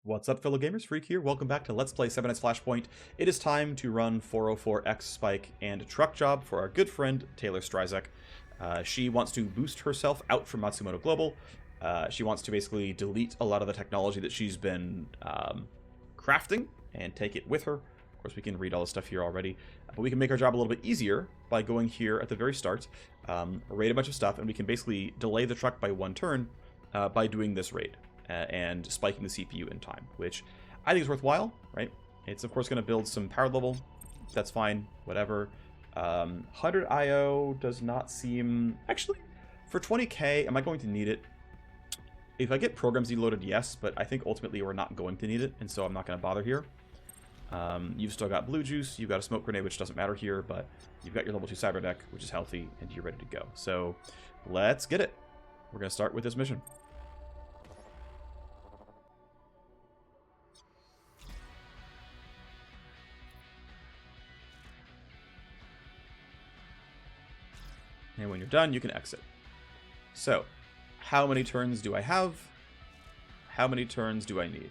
What's up, fellow gamers? Phreak here. Welcome back to Let's Play 7 Nights Flashpoint. It is time to run 404X Spike and Truck Job for our good friend Taylor Stryzek. She wants to boost herself out from Matsumoto Global. She wants to basically delete a lot of the technology that she's been crafting and take it with her. Of course, we can read all this stuff here already, but we can make our job a little bit easier by going here at the very start, raid a bunch of stuff, and we can basically delay the truck by one turn by doing this raid. And spiking the CPU in time, which I think is worthwhile, right? It's of course going to build some power level. That's fine, whatever. 100 IO does not seem... Actually, for 20k, am I going to need it? If I get programs deloaded, yes, but I think ultimately we're not going to need it, and so I'm not going to bother here. You've still got blue juice, you've got a smoke grenade, which doesn't matter here, but you've got your level 2 cyber deck, which is healthy, and you're ready to go. So let's get it. We're going to start with this mission. And when you're done, you can exit. So, how many turns do I have? How many turns do I need?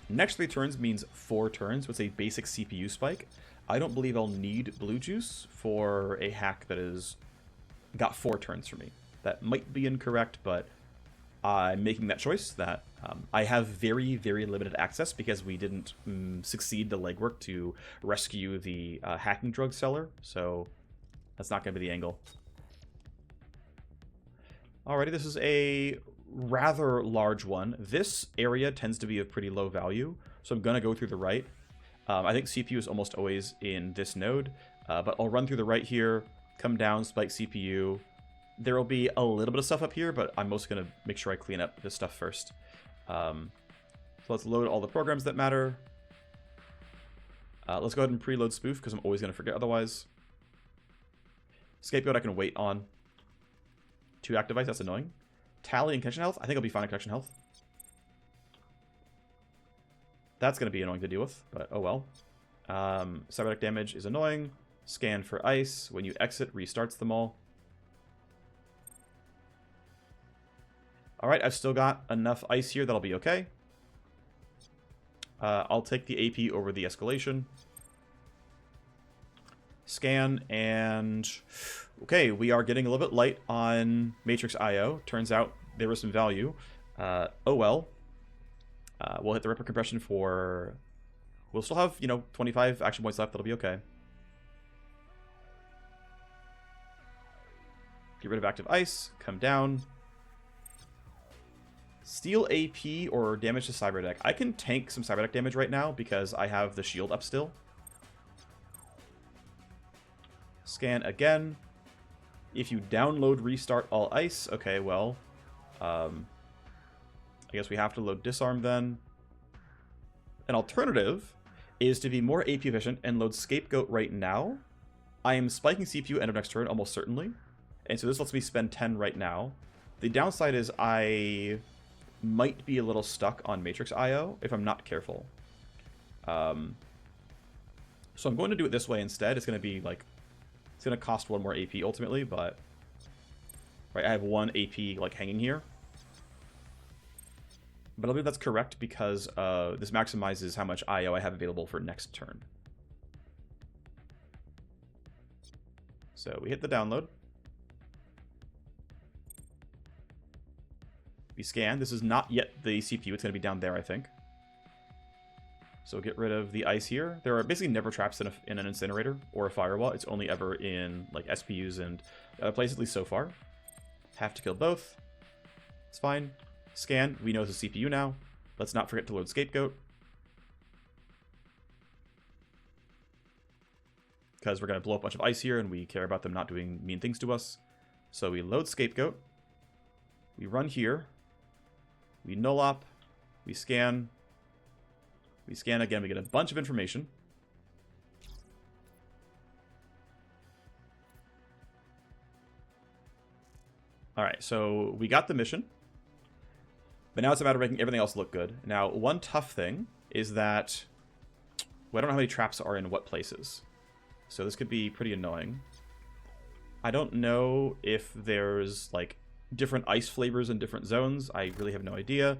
Next 3 turns means 4 turns with a basic CPU spike. I don't believe I'll need blue juice for a hack that is got 4 turns for me. That might be incorrect, but I'm making that choice that I have very, very limited access because we didn't succeed the legwork to rescue the hacking drug seller. So that's not going to be the angle. Alrighty, this is a rather large one. This area tends to be of pretty low value, so I'm going to go through the right. I think CPU is almost always in this node, but I'll run through the right here, come down, spike CPU. There will be a little bit of stuff up here, but I'm mostly going to make sure I clean up this stuff first. So let's load all the programs that matter. Let's go ahead and preload spoof, because I'm always going to forget otherwise. Scapegoat I can wait on. 2 active ice, that's annoying. Tally and connection health, I think I'll be fine on connection health. That's going to be annoying to deal with, but oh well. Cyberdeck damage is annoying. Scan for ice. When you exit, restarts them all. Alright, I've still got enough ice here that'll be okay. I'll take the AP over the escalation. Scan, and okay, we are getting a little bit light on Matrix IO. Turns out there was some value. Oh well. We'll hit the Ripper compression for... We'll still have, 25 action points left. That'll be okay. Get rid of active ice. Come down. Steal AP or damage to Cyberdeck. I can tank some Cyberdeck damage right now because I have the shield up still. Scan again. If you download restart all ice, okay, well, I guess we have to load disarm then. An alternative is to be more AP efficient and load scapegoat right now. I am spiking CPU end of next turn almost certainly, and so this lets me spend 10 right now. The downside is I might be a little stuck on Matrix IO if I'm not careful. So I'm going to do it this way instead. It's going to be like... It's going to cost 1 more AP ultimately, but... Right, I have 1 AP like hanging here. But I believe that's correct because this maximizes how much IO I have available for next turn. So we hit the download. We scan. This is not yet the CPU. It's going to be down there, I think. So get rid of the ice here. There are basically never traps in an incinerator or a firewall. It's only ever in like SPUs and other places, at least so far. Have to kill both. It's fine. Scan. We know it's a CPU now. Let's not forget to load scapegoat, because we're going to blow up a bunch of ice here and we care about them not doing mean things to us. So we load scapegoat. We run here. We null op. We scan. We scan again, we get a bunch of information. Alright, so we got the mission. But now it's a matter of making everything else look good. Now, one tough thing is that... Well, I don't know how many traps are in what places. So this could be pretty annoying. I don't know if there's, like, different ice flavors in different zones. I really have no idea.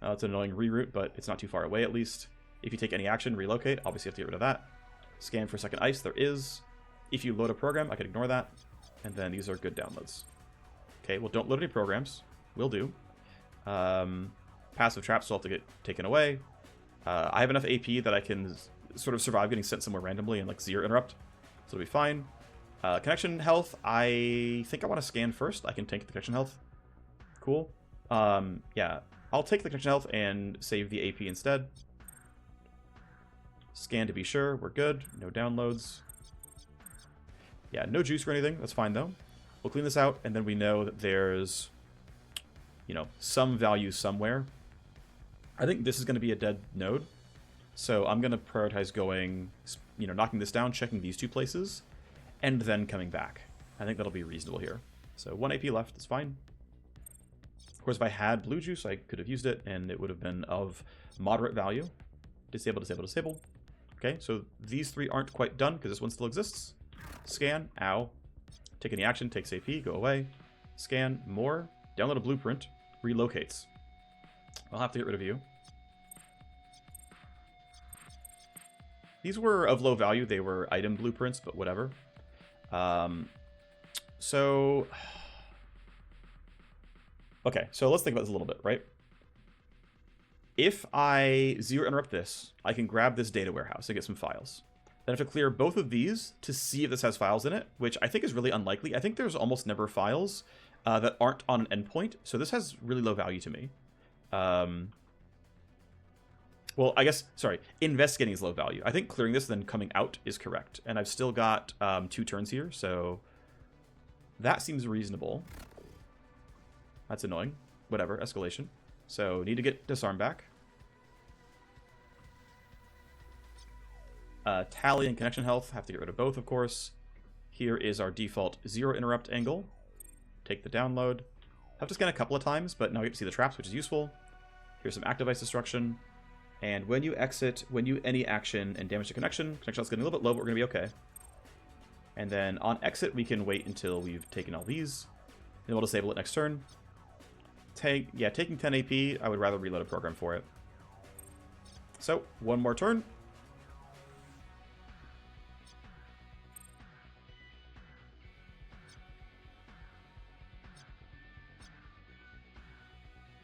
It's an annoying reroute, but it's not too far away at least. If you take any action, relocate. Obviously, you have to get rid of that. Scan for second ice. There is. If you load a program, I can ignore that. And then these are good downloads. Okay, well, don't load any programs. Will do. Passive traps will have to get taken away. I have enough AP that I can sort of survive getting sent somewhere randomly and like 0 interrupt. So it'll be fine. Connection health, I think I want to scan first. I can tank the connection health. Cool. Yeah, I'll take the connection health and save the AP instead. Scan to be sure. We're good. No downloads. Yeah, no juice or anything. That's fine, though. We'll clean this out, and then we know that there's, you know, some value somewhere. I think this is going to be a dead node. So I'm going to prioritize going, you know, knocking this down, checking these 2 places, and then coming back. I think that'll be reasonable here. So 1 AP left. That's fine. Of course, if I had blue juice, I could have used it, and it would have been of moderate value. Disable, disable, disable. Okay, so these 3 aren't quite done because this one still exists. Scan. Ow. Take any action. Takes AP. Go away. Scan. More. Download a blueprint. Relocates. I'll have to get rid of you. These were of low value. They were item blueprints, but whatever. So... Okay, so let's think about this a little bit, right? If I 0 interrupt this, I can grab this data warehouse and get some files. Then I have to clear both of these to see if this has files in it, which I think is really unlikely. I think there's almost never files that aren't on an endpoint, so this has really low value to me. Well, I guess, sorry, investigating is low value. I think clearing this and then coming out is correct. And I've still got 2 turns here, so that seems reasonable. That's annoying. Whatever, escalation. So need to get disarm back. Tally and connection health. Have to get rid of both, of course. Here is our default 0 interrupt angle. Take the download. Have to scan a couple of times, but now we get to see the traps, which is useful. Here's some active ice destruction. And when you exit, when you any action and damage the connection health's getting a little bit low, but we're going to be okay. And then on exit, we can wait until we've taken all these. And we'll disable it next turn. Taking 10 AP, I would rather reload a program for it. So, one more turn.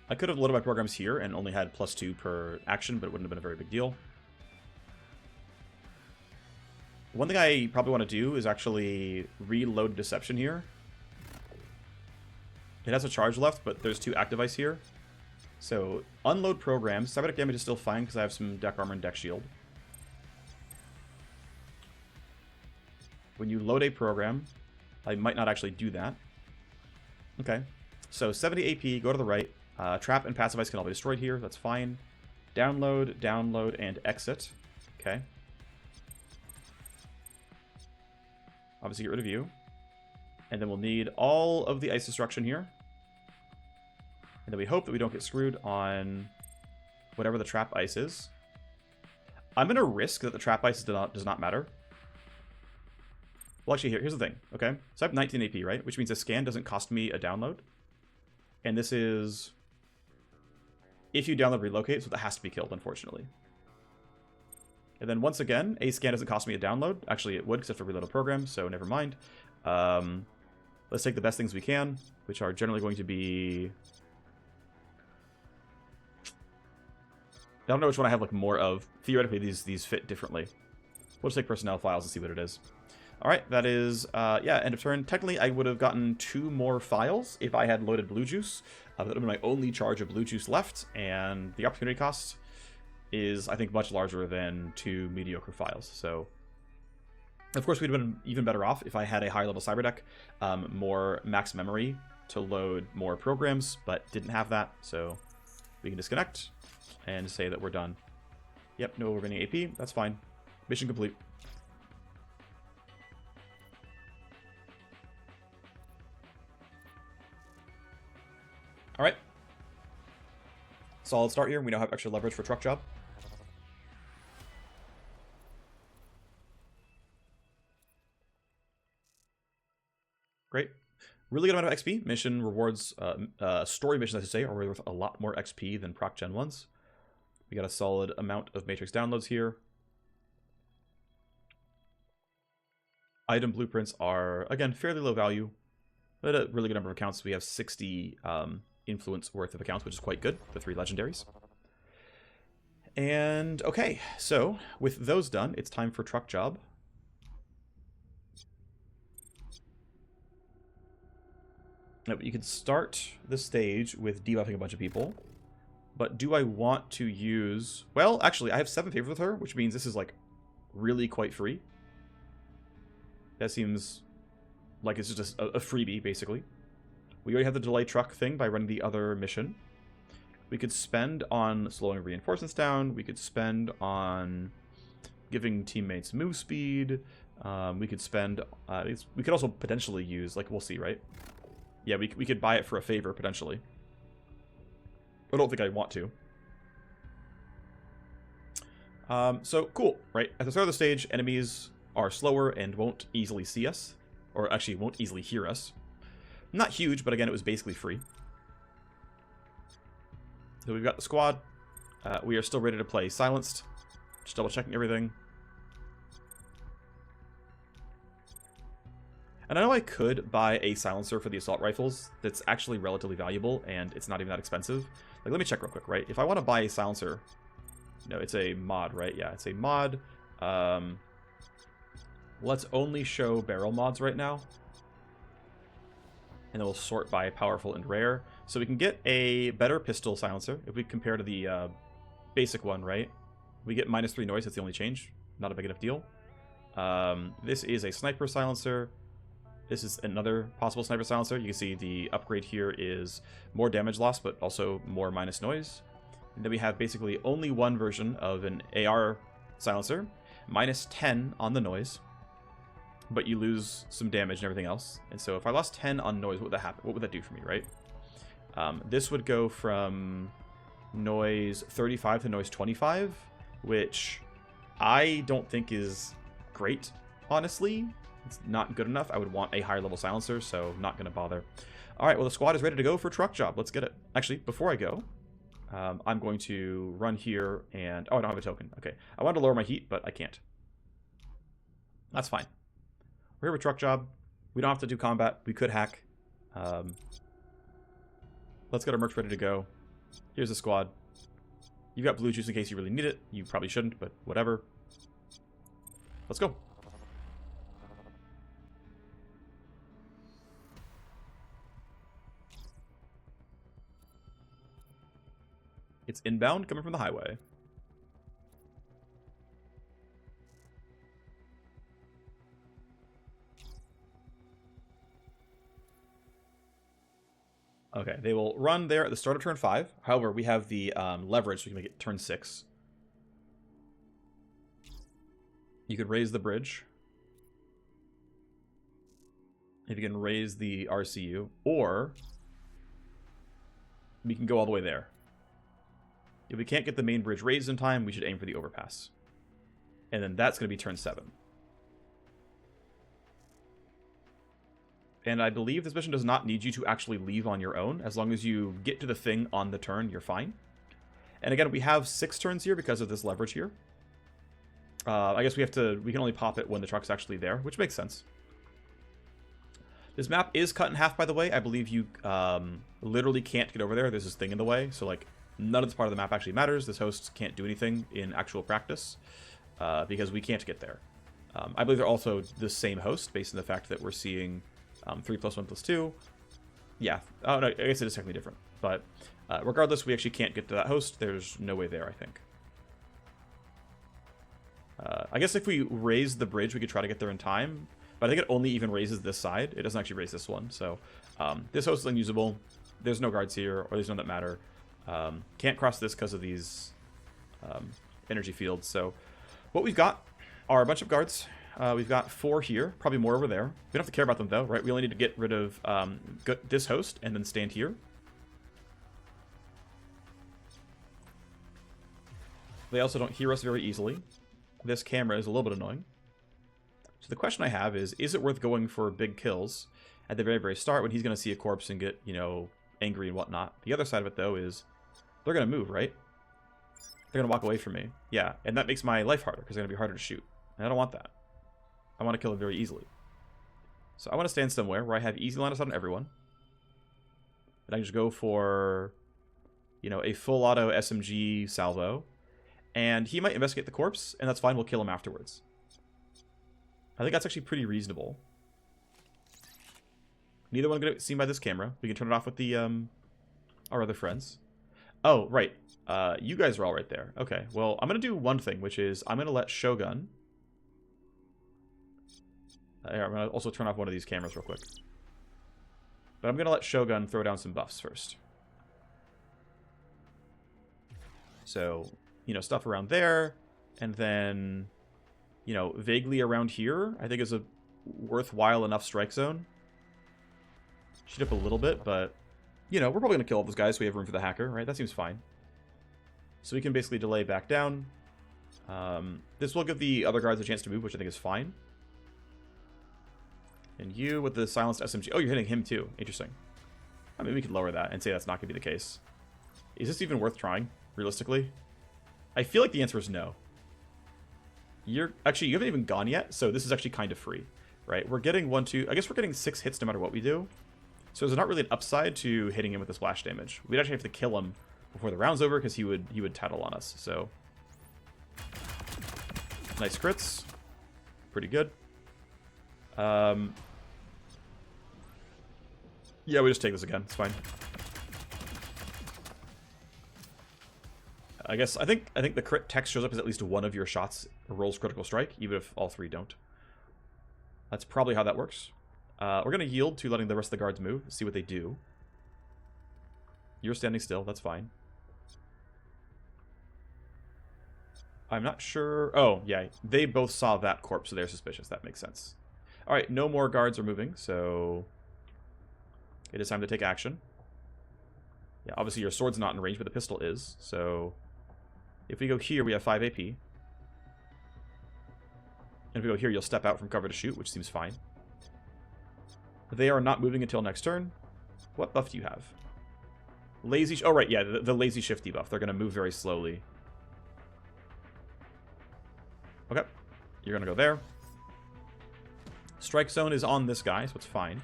I could have loaded my programs here and only had +2 per action, but it wouldn't have been a very big deal. One thing I probably want to do is actually reload Deception here. It has a charge left, but there's 2 active ice here. So, unload programs. Cyberdeck damage is still fine because I have some deck armor and deck shield. When you load a program, I might not actually do that. Okay. So, 70 AP, go to the right. Trap and passive ice can all be destroyed here. That's fine. Download, download, and exit. Okay. Obviously get rid of you. And then we'll need all of the ice destruction here. And then we hope that we don't get screwed on whatever the trap ice is. I'm going to risk that the trap ice does not matter. Well, actually, here's the thing, okay? So I have 19 AP, right? Which means a scan doesn't cost me a download. And this is... if you download relocate, so that has to be killed, unfortunately. And then once again, a scan doesn't cost me a download. Actually, it would, because I have to reload a program, so never mind. Let's take the best things we can, which are generally going to be... I don't know which one I have like more of. Theoretically, these fit differently. We'll just take personnel files and see what it is. All right, that is, yeah, end of turn. Technically, I would have gotten 2 more files if I had loaded blue juice. That would have been my only charge of blue juice left, and the opportunity cost is, I think, much larger than 2 mediocre files. So, of course, we'd have been even better off if I had a higher level cyber deck, more max memory to load more programs, but didn't have that. So we can disconnect and say that we're done. Yep, no overrunning AP. That's fine. Mission complete. All right. Solid start here. We now have extra leverage for truck job. Great. Really good amount of XP. Mission rewards, story missions, I should say, are worth a lot more XP than proc gen ones. We got a solid amount of Matrix downloads here. Item blueprints are, again, fairly low value, but a really good number of accounts. We have 60 influence worth of accounts, which is quite good, the 3 legendaries. And, okay, so with those done, it's time for truck job. Now, you could start the stage with debuffing a bunch of people, but do I want to use... Well, actually, I have 7 favors with her, which means this is, like, really quite free. That seems like it's just a freebie, basically. We already have the delay truck thing by running the other mission. We could spend on slowing reinforcements down. We could spend on giving teammates move speed. We could spend... we could also potentially use... Like, we'll see, right? Yeah, we could buy it for a favor, potentially. I don't think I want to. So, cool, right? At the start of the stage, enemies are slower and won't easily see us. Or actually, won't easily hear us. Not huge, but again, it was basically free. So we've got the squad. We are still ready to play Silenced. Just double checking everything. And I know I could buy a silencer for the assault rifles that's actually relatively valuable, and it's not even that expensive. Like, let me check real quick, right? If I want to buy a silencer... No, it's a mod, right? Yeah, it's a mod. Let's only show barrel mods right now. And then we'll sort by powerful and rare. So we can get a better pistol silencer if we compare to the basic one, right? We get -3 noise, that's the only change. Not a big enough deal. This is a sniper silencer. This is another possible sniper silencer. You can see the upgrade here is more damage loss, but also more minus noise. And then we have basically only one version of an AR silencer, -10 on the noise, but you lose some damage and everything else. And so if I lost 10 on noise, what would that happen? What would that do for me, right? This would go from noise 35 to noise 25, which I don't think is great, honestly. It's not good enough. I would want a higher level silencer, so not going to bother. All right, well, the squad is ready to go for truck job. Let's get it. Actually, before I go, I'm going to run here and... Oh, I don't have a token. Okay. I wanted to lower my heat, but I can't. That's fine. We're here with truck job. We don't have to do combat. We could hack. Let's get our merch ready to go. Here's the squad. You've got blue juice in case you really need it. You probably shouldn't, but whatever. Let's go. It's inbound, coming from the highway. Okay, they will run there at the start of turn 5. However, we have the leverage, so we can make it turn 6. You could raise the bridge. If you can raise the RCU, or we can go all the way there. If we can't get the main bridge raised in time, we should aim for the overpass. And then that's going to be turn 7. And I believe this mission does not need you to actually leave on your own. As long as you get to the thing on the turn, you're fine. And again, we have 6 turns here because of this leverage here. I guess we can only pop it when the truck's actually there, which makes sense. This map is cut in half, by the way. I believe you literally can't get over there. There's this thing in the way. So, like, none of this part of the map actually matters. This host can't do anything in actual practice because we can't get there. I believe they're also the same host based on the fact that we're seeing 3 + 1 + 2. Yeah. Oh, no, I guess it is technically different. But regardless, we actually can't get to that host. There's no way there, I think. I guess if we raise the bridge, we could try to get there in time. But I think it only even raises this side. It doesn't actually raise this one. So this host is unusable. There's no guards here, or there's none that matter. Can't cross this because of these energy fields. So what we've got are a bunch of guards. We've got 4 here, probably more over there. We don't have to care about them, though, right? We only need to get rid of this host and then stand here. They also don't hear us very easily. This camera is a little bit annoying. So the question I have is it worth going for big kills at the very, very start when he's going to see a corpse and get, you know, angry and whatnot. The other side of it, though, is they're going to move, right? They're going to walk away from me. Yeah, and that makes my life harder because they're going to be harder to shoot. And I don't want that. I want to kill them very easily. So I want to stand somewhere where I have easy line of sight on everyone. And I can just go for, you know, a full auto SMG salvo. And he might investigate the corpse, and that's fine. We'll kill him afterwards. I think that's actually pretty reasonable. Neither one get seen by this camera. We can turn it off with the our other friends. Oh, right. You guys are all right there. Okay, well, I'm going to do one thing, which is I'm going to let Shogun... I'm going to also turn off one of these cameras real quick. But I'm going to let Shogun throw down some buffs first. So, you know, stuff around there, and then, you know, vaguely around here, I think is a worthwhile enough strike zone. Shoot up a little bit, but, you know, we're probably going to kill all those guys so we have room for the hacker, right? That seems fine. So we can basically delay back down. This will give the other guards a chance to move, which I think is fine. And you with the silenced SMG. Oh, you're hitting him too. Interesting. I mean, we could lower that and say that's not going to be the case. Is this even worth trying, realistically? I feel like the answer is no. Actually, you haven't even gone yet, so this is actually kind of free, right? We're getting I guess we're getting 6 hits no matter what we do. So there's not really an upside to hitting him with the splash damage. We'd actually have to kill him before the round's over because he would tattle on us. So nice crits. Pretty good. Yeah, we just take this again. It's fine. I think the crit text shows up as at least one of your shots rolls critical strike, even if all 3 don't. That's probably how that works. We're going to yield to letting the rest of the guards move, see what they do. You're standing still, that's fine. I'm not sure... Oh, yeah, they both saw that corpse, so they're suspicious. That makes sense. Alright, no more guards are moving, so... it is time to take action. Yeah, obviously your sword's not in range, but the pistol is, so... if we go here, we have 5 AP. And if we go here, you'll step out from cover to shoot, which seems fine. They are not moving until next turn. What buff do you have? Lazy... oh, right, yeah, the lazy shift debuff. They're going to move very slowly. Okay, you're going to go there. Strike zone is on this guy, so it's fine.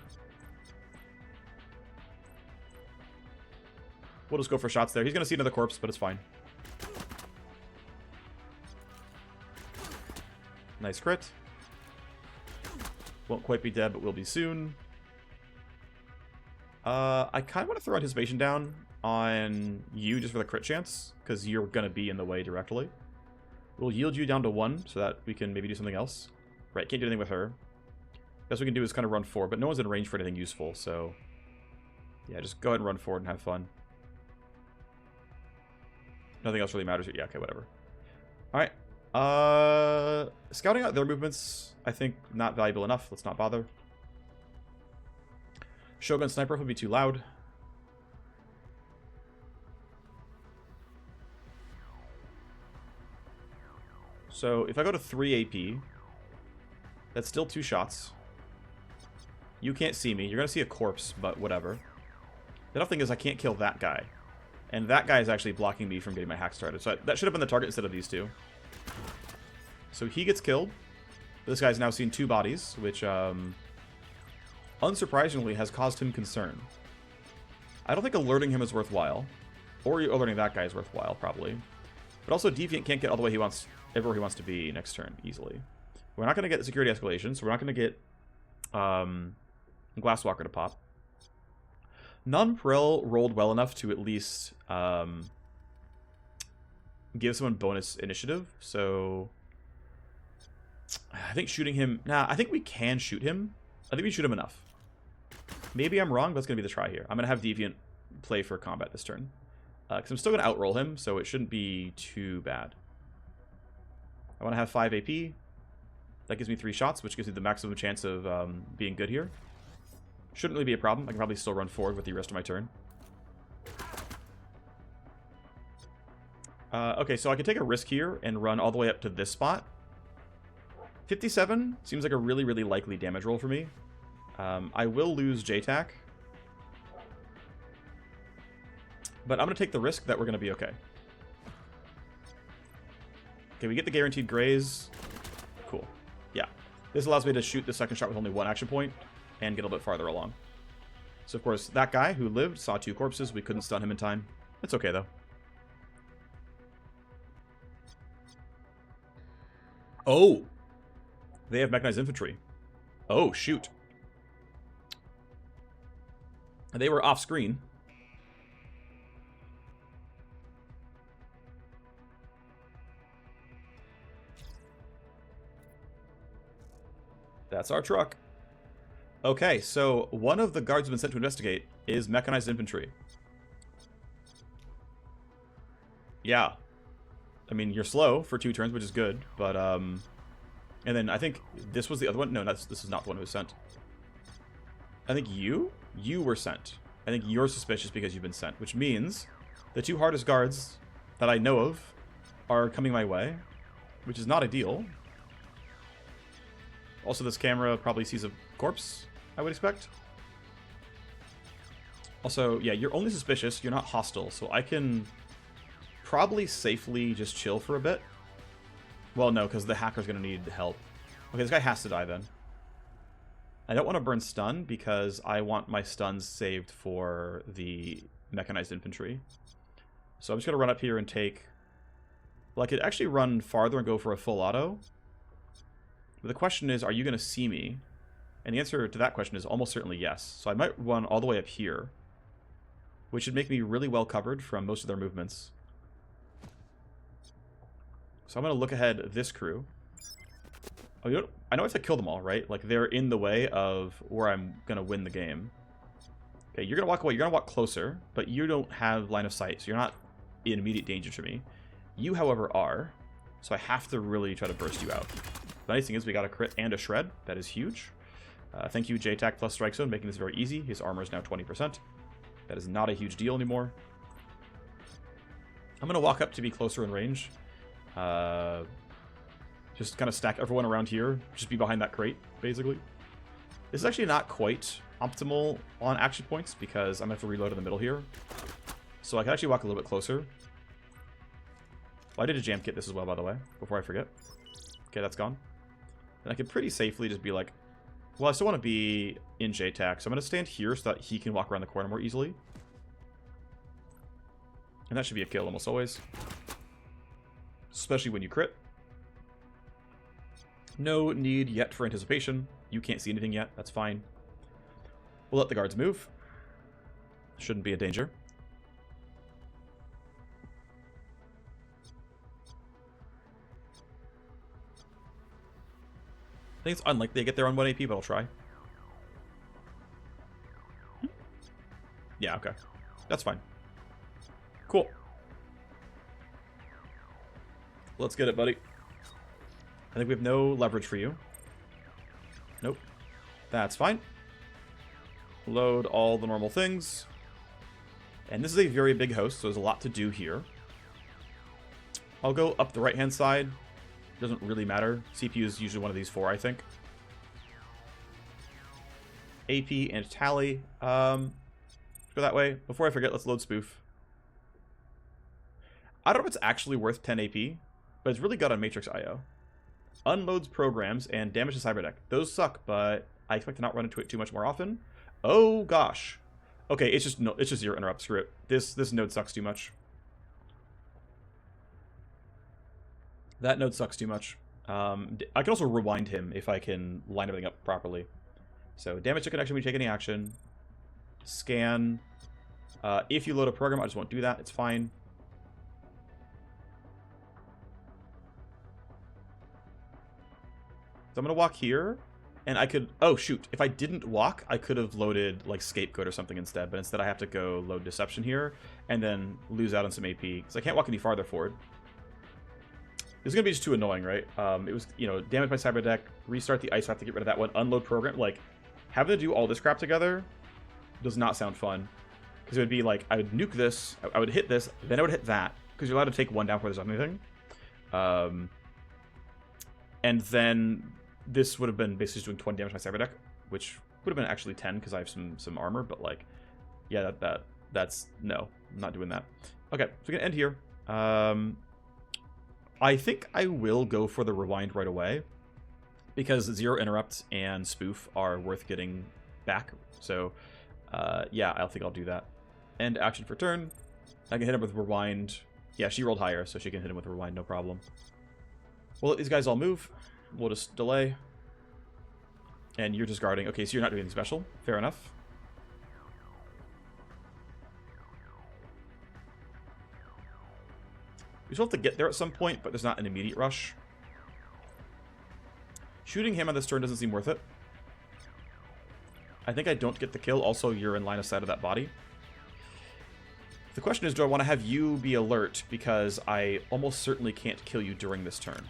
We'll just go for shots there. He's going to see another corpse, but it's fine. Nice crit. Won't quite be dead, but will be soon. I kind of want to throw anticipation down on you just for the crit chance, because you're going to be in the way directly. We'll yield you down to 1 so that we can maybe do something else. Right, can't do anything with her. Best we can do is kind of run forward, but no one's in range for anything useful, so... yeah, just go ahead and run forward and have fun. Nothing else really matters. Yeah, okay, whatever. Alright. Scouting out their movements, I think not valuable enough. Let's not bother. Shogun Sniper would be too loud. So if I go to 3 AP, that's still 2 shots. You can't see me. You're going to see a corpse, but whatever. The other thing is I can't kill that guy. And that guy is actually blocking me from getting my hack started. So that should have been the target instead of these 2. So he gets killed. This guy's now seen 2 bodies, which, unsurprisingly, has caused him concern. I don't think alerting him is worthwhile. Or alerting that guy is worthwhile, probably. But also, Deviant can't get all the way he wants, everywhere he wants to be next turn, easily. We're not going to get security escalation, so we're not going to get Glasswalker to pop. Non-Prel rolled well enough to at least give someone bonus initiative, so I think shooting him... Nah, I think we can shoot him. I think we shoot him enough. Maybe I'm wrong, but that's going to be the try here. I'm going to have Deviant play for combat this turn. Because I'm still going to outroll him, so it shouldn't be too bad. I want to have 5 AP. That gives me 3 shots, which gives me the maximum chance of being good here. Shouldn't really be a problem. I can probably still run forward with the rest of my turn. Okay, so I can take a risk here and run all the way up to this spot. 57 seems like a really, really likely damage roll for me. I will lose JTAC. But I'm going to take the risk that we're going to be okay. Okay, we get the guaranteed graze. Cool. Yeah. This allows me to shoot the second shot with only one action point and get a little bit farther along. So, of course, that guy who lived saw 2 corpses. We couldn't stun him in time. It's okay, though. Oh! They have mechanized infantry. Oh, shoot. They were off-screen. That's our truck. Okay, so one of the guards who's been sent to investigate is mechanized infantry. Yeah. I mean, you're slow for 2 turns, which is good, but, and then I think this was the other one. No, this is not the one who was sent. I think you were sent. I think you're suspicious because you've been sent, which means the 2 hardest guards that I know of are coming my way, which is not ideal. Also, this camera probably sees a corpse, I would expect. Also, yeah, you're only suspicious. You're not hostile, so I can probably safely just chill for a bit. Well, no, because the hacker's going to need help. Okay, this guy has to die then. I don't want to burn stun because I want my stuns saved for the mechanized infantry. So I'm just going to run up here and take... Well, I could actually run farther and go for a full auto. But the question is, are you going to see me? And the answer to that question is almost certainly yes. So I might run all the way up here, which should make me really well covered from most of their movements. So I'm going to look ahead this crew. Oh, you know, I know I have to kill them all, right? Like, they're in the way of where I'm going to win the game. Okay, you're going to walk away. You're going to walk closer, but you don't have line of sight, so you're not in immediate danger to me. You, however, are. So I have to really try to burst you out. The nice thing is we got a crit and a shred. That is huge. Thank you, JTAC plus Strike Zone, making this very easy. His armor is now 20%. That is not a huge deal anymore. I'm going to walk up to be closer in range. Just kind of stack everyone around here. Just be behind that crate, basically. This is actually not quite optimal on action points because I'm going to have to reload in the middle here. So I can actually walk a little bit closer. Well, I did a jam kit this as well, by the way, before I forget. Okay, that's gone. And I could pretty safely just be like, well, I still want to be in JTAC, so I'm going to stand here so that he can walk around the corner more easily. And that should be a kill almost always. Especially when you crit. No need yet for anticipation. You can't see anything yet. That's fine. We'll let the guards move. Shouldn't be a danger. I think it's unlikely to get there on 1 AP, but I'll try. Yeah, okay. That's fine. Cool. Let's get it, buddy. I think we have no leverage for you. Nope. That's fine. Load all the normal things. And this is a very big host, so there's a lot to do here. I'll go up the right-hand side. Doesn't really matter. CPU is usually one of these 4, I think. AP and tally. Go that way. Before I forget, let's load spoof. I don't know if it's actually worth 10 AP, but it's really good on Matrix IO. Unloads programs and damage to cyberdeck. Those suck, but I expect to not run into it too much more often. Oh gosh. Okay, it's just zero interrupt. Screw it. This node sucks too much. That node sucks too much. I can also rewind him if I can line everything up properly. So damage to connection when you take any action. Scan. If you load a program, I just won't do that. It's fine. So I'm going to walk here. And I could... Oh, shoot. If I didn't walk, I could have loaded, like, Scapegoat or something instead. But instead I have to go load Deception here. And then lose out on some AP. Because I can't walk any farther forward. This is going to be just too annoying, right? It was, you know, damage my cyber deck, restart the ice, have to get rid of that one, unload program. Like, having to do all this crap together does not sound fun. Because it would be like, I would nuke this, I would hit this, then I would hit that. Because you're allowed to take 1 down before there's anything. And then this would have been basically just doing 20 damage to my cyber deck, which Would have been actually 10 because I have some armor, but like, yeah, that's no, I'm not doing that. Okay, so we can end here. I think I will go for the rewind right away because 0 interrupt and spoof are worth getting back. So yeah, I think I'll do that. End action for turn. I can hit him with rewind. Yeah, she rolled higher, so she can hit him with rewind, no problem. We'll let these guys all move. We'll just delay. And you're just guarding. Okay, so you're not doing anything special. Fair enough. We still have to get there at some point, but there's not an immediate rush. Shooting him on this turn doesn't seem worth it. I think I don't get the kill. Also, you're in line of sight of that body. The question is, do I want to have you be alert? Because I almost certainly can't kill you during this turn.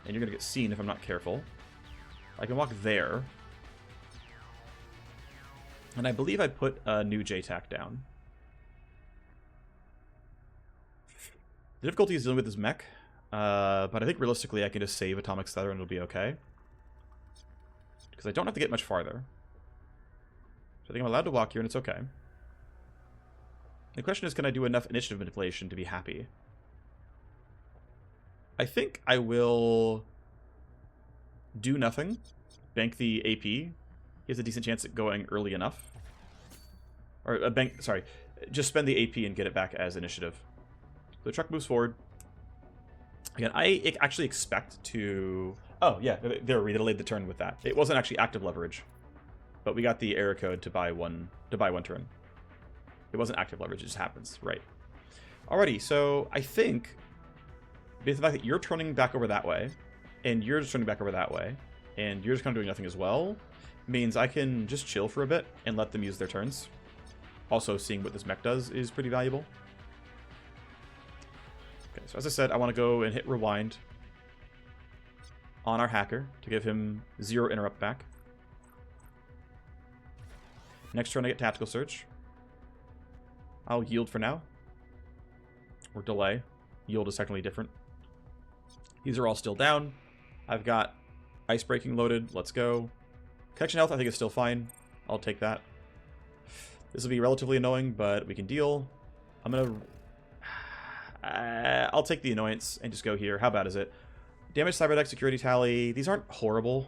And you're going to get seen if I'm not careful. I can walk there. And I believe I put a new J-Tac down. The difficulty is dealing with this mech. But I think realistically I can just save Atomic Stutter and it'll be okay. Because I don't have to get much farther. So I think I'm allowed to walk here and it's okay. The question is, can I do enough initiative manipulation to be happy? I think I will do nothing. Bank the AP. He has a decent chance at going early enough. Or sorry, just spend the AP and get it back as initiative. The truck moves forward. Again, I actually expect to... Oh, yeah, there, we delayed the turn with that. It wasn't actually active leverage. But we got the error code to buy one turn. It wasn't active leverage, it just happens. Right. Alrighty, so I think, based on the fact that you're turning back over that way, and you're just turning back over that way, and you're just kind of doing nothing as well, means I can just chill for a bit and let them use their turns. Also, seeing what this mech does is pretty valuable. Okay, so as I said, I want to go and hit rewind on our hacker to give him 0 interrupt back. Next turn I get Tactical Surge. I'll yield for now. Or delay. Yield is technically different. These are all still down. I've got Ice Breaking loaded. Let's go. Connection Health I think is still fine. I'll take that. This will be relatively annoying, but we can deal. I'm going to... I'll take the annoyance and just go here. How bad is it? Damage, Cyberdeck, Security Tally. These aren't horrible.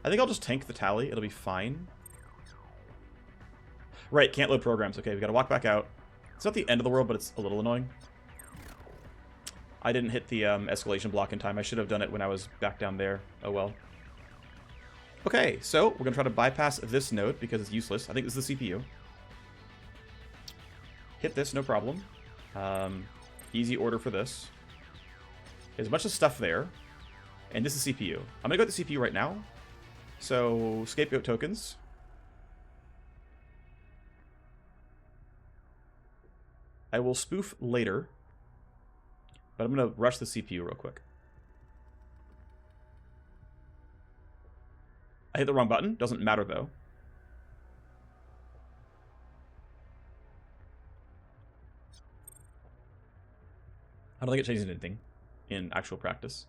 I think I'll just tank the tally. It'll be fine. Right, can't load programs. Okay, we gotta walk back out. It's not the end of the world, but it's a little annoying. I didn't hit the escalation block in time. I should have done it when I was back down there. Oh well. Okay, so we're gonna try to bypass this node because it's useless. I think this is the CPU. Hit this, no problem. Easy order for this. There's a bunch of stuff there. And this is CPU. I'm gonna go with the CPU right now. So, scapegoat tokens. I will spoof later. But I'm going to rush the CPU real quick. I hit the wrong button. Doesn't matter, though. I don't think it changes anything in actual practice.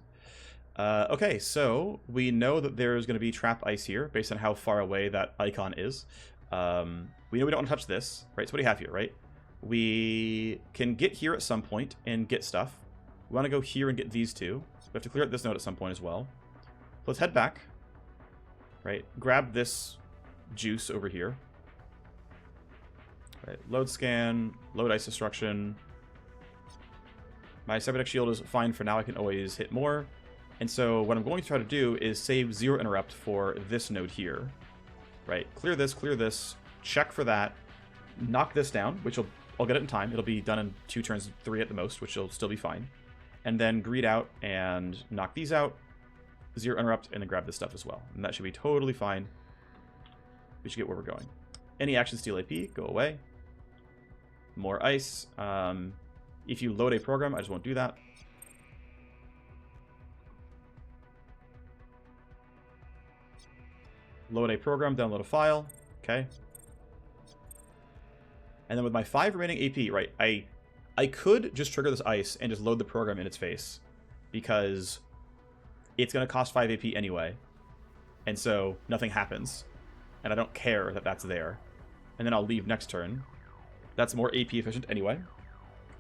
Okay, so we know that there's going to be trap ice here based on how far away that icon is. We know we don't want to touch this, right? So what do you have here, right? We can get here at some point and get stuff. We want to go here and get these two. We have to clear out this node at some point as well. Let's head back, right? Grab this juice over here. Right, load scan, load ice destruction. My Cyberdeck shield is fine for now. I can always hit more. And so what I'm going to try to do is save 0 interrupt for this node here. Right, clear this, check for that, knock this down, which I'll get it in time. It'll be done in 2 turns, 3 at the most, which will still be fine. And then greed out and knock these out, 0 interrupt, and then grab this stuff as well. And that should be totally fine. We should get where we're going. Any action steal AP, go away. More ice. If you load a program, I just won't do that. Load a program, download a file. Okay. And then with my 5 remaining AP, right, I could just trigger this ice and just load the program in its face. because it's going to cost 5 AP anyway. And so nothing happens. And I don't care that that's there. And then I'll leave next turn. That's more AP efficient anyway.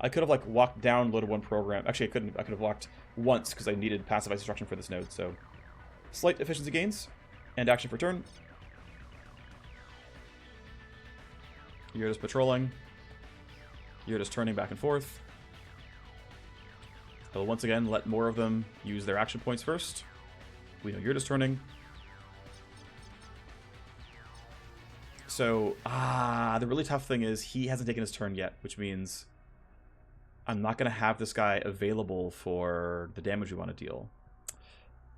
I could have like walked down, loaded one program. Actually, I couldn't. I could have walked once because I needed passive ice destruction for this node. So slight efficiency gains and action per turn. You're just patrolling. You're just turning back and forth. I will once again let more of them use their action points first. We know you're just turning. So, the really tough thing is he hasn't taken his turn yet, which means I'm not going to have this guy available for the damage we want to deal.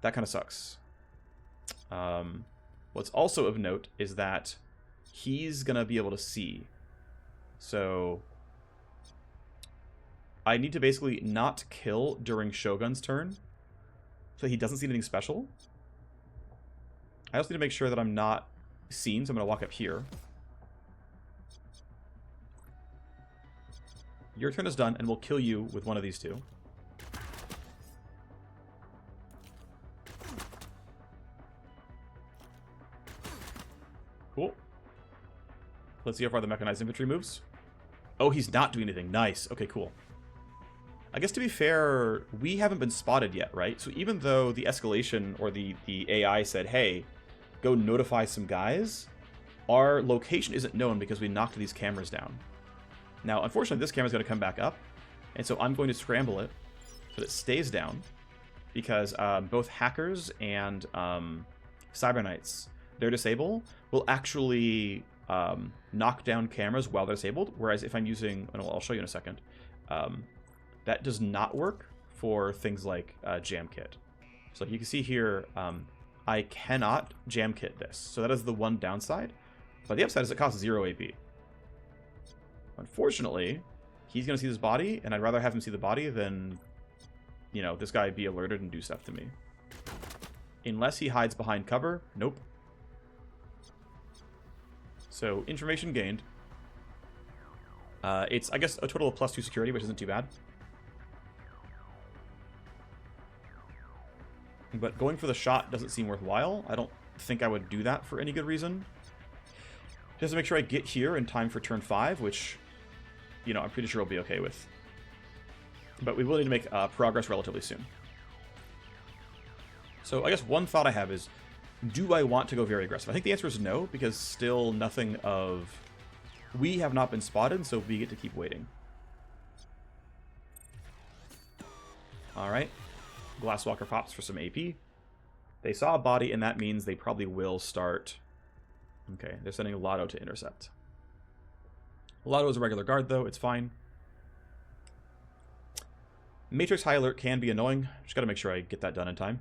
That kind of sucks. What's also of note is that he's going to be able to see. So I need to basically not kill during Shogun's turn so he doesn't see anything special. I also need to make sure that I'm not seen, so I'm going to walk up here. Your turn is done, and we'll kill you with one of these two. Cool. Let's see how far the mechanized infantry moves. Oh, he's not doing anything. Nice. Okay, cool. I guess to be fair, we haven't been spotted yet, right? So even though the escalation or the AI said, hey, go notify some guys, our location isn't known because we knocked these cameras down. Now, unfortunately, this camera's going to come back up, and so I'm going to scramble it so that it stays down, because both hackers and Cyber Knights, their disable, will actually knock down cameras while they're disabled, whereas if I'm using, and I'll show you in a second, that does not work for things like Jam Kit. So you can see here, I cannot Jam Kit this. So that is the one downside. But the upside is it costs 0 AP. Unfortunately, he's going to see this body, and I'd rather have him see the body than, you know, this guy be alerted and do stuff to me. Unless he hides behind cover. Nope. So, information gained. It's, I guess, a total of +2 security, which isn't too bad. But going for the shot doesn't seem worthwhile. I don't think I would do that for any good reason. Just to make sure I get here in time for turn 5, which, you know, I'm pretty sure I'll be okay with. But we will need to make progress relatively soon. So I guess one thought I have is, do I want to go very aggressive? I think the answer is no, because still nothing of... We have not been spotted, so we get to keep waiting. Alright. Glasswalker pops for some AP. They saw a body, and that means they probably will start... Okay, they're sending Lotto to intercept. Lotto is a regular guard, though. It's fine. Matrix High Alert can be annoying. Just got to make sure I get that done in time.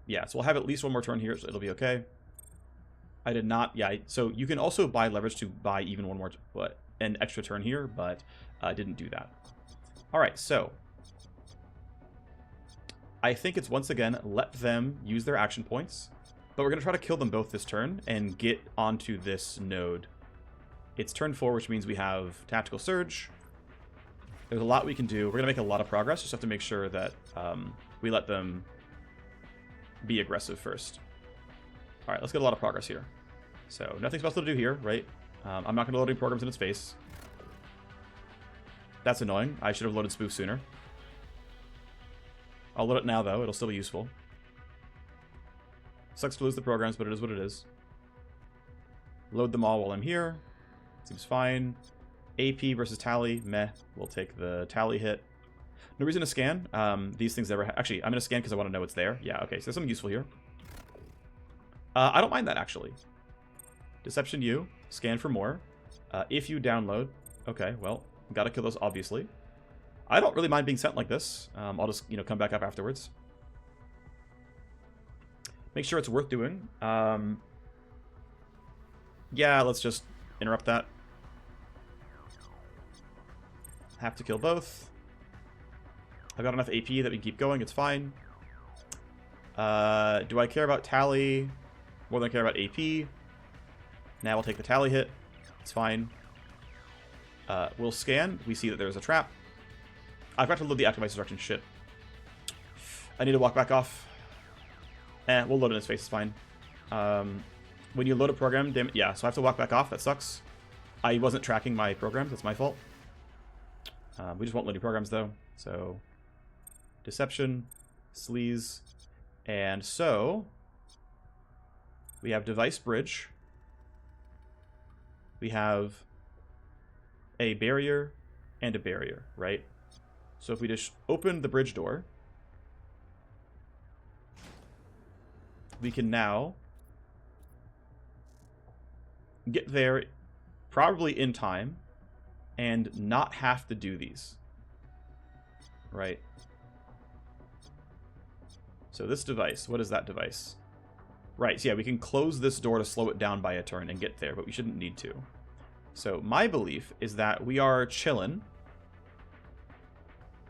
Yeah, so we'll have at least one more turn here, so it'll be okay. I did not... Yeah, so you can also buy leverage to buy even one more... an extra turn here, but I didn't do that. Alright, so... I think it's once again, let them use their action points. But we're going to try to kill them both this turn and get onto this node. It's turn 4, which means we have Tactical Surge. There's a lot we can do. We're going to make a lot of progress. Just have to make sure that we let them be aggressive first. Alright, let's get a lot of progress here. So, nothing special to do here, right? I'm not going to load any programs in its face. That's annoying. I should have loaded Spoof sooner. I'll load it now, though. It'll still be useful. Sucks to lose the programs, but it is what it is. Load them all while I'm here. Seems fine. AP versus Tally. Meh. We'll take the Tally hit. No reason to scan. These things never... Actually, I'm going to scan because I want to know what's there. Yeah, okay. So there's something useful here. I don't mind that, actually. Deception U. Scan for more. If you download... Okay, well, gotta kill those, obviously. I don't really mind being sent like this. I'll just, you know, come back up afterwards. Make sure it's worth doing. Yeah, let's just interrupt that. Have to kill both. I've got enough AP that we can keep going. It's fine. Do I care about Tally more than I care about AP? Now we'll take the Tally hit. It's fine. We'll scan. We see that there's a trap. I've got to load the active ice instruction. Shit. I need to walk back off. We'll load in his face. It's fine. When you load a program, damn it. Yeah, so I have to walk back off. That sucks. I wasn't tracking my programs. That's my fault. We just won't load any programs, though. So, deception, sleaze, and so we have device bridge. We have a barrier and a barrier, right? So if we just open the bridge door, we can now get there probably in time and not have to do these, right? So this device, what is that device? Right, so yeah, we can close this door to slow it down by a turn and get there, but we shouldn't need to. So my belief is that we are chilling,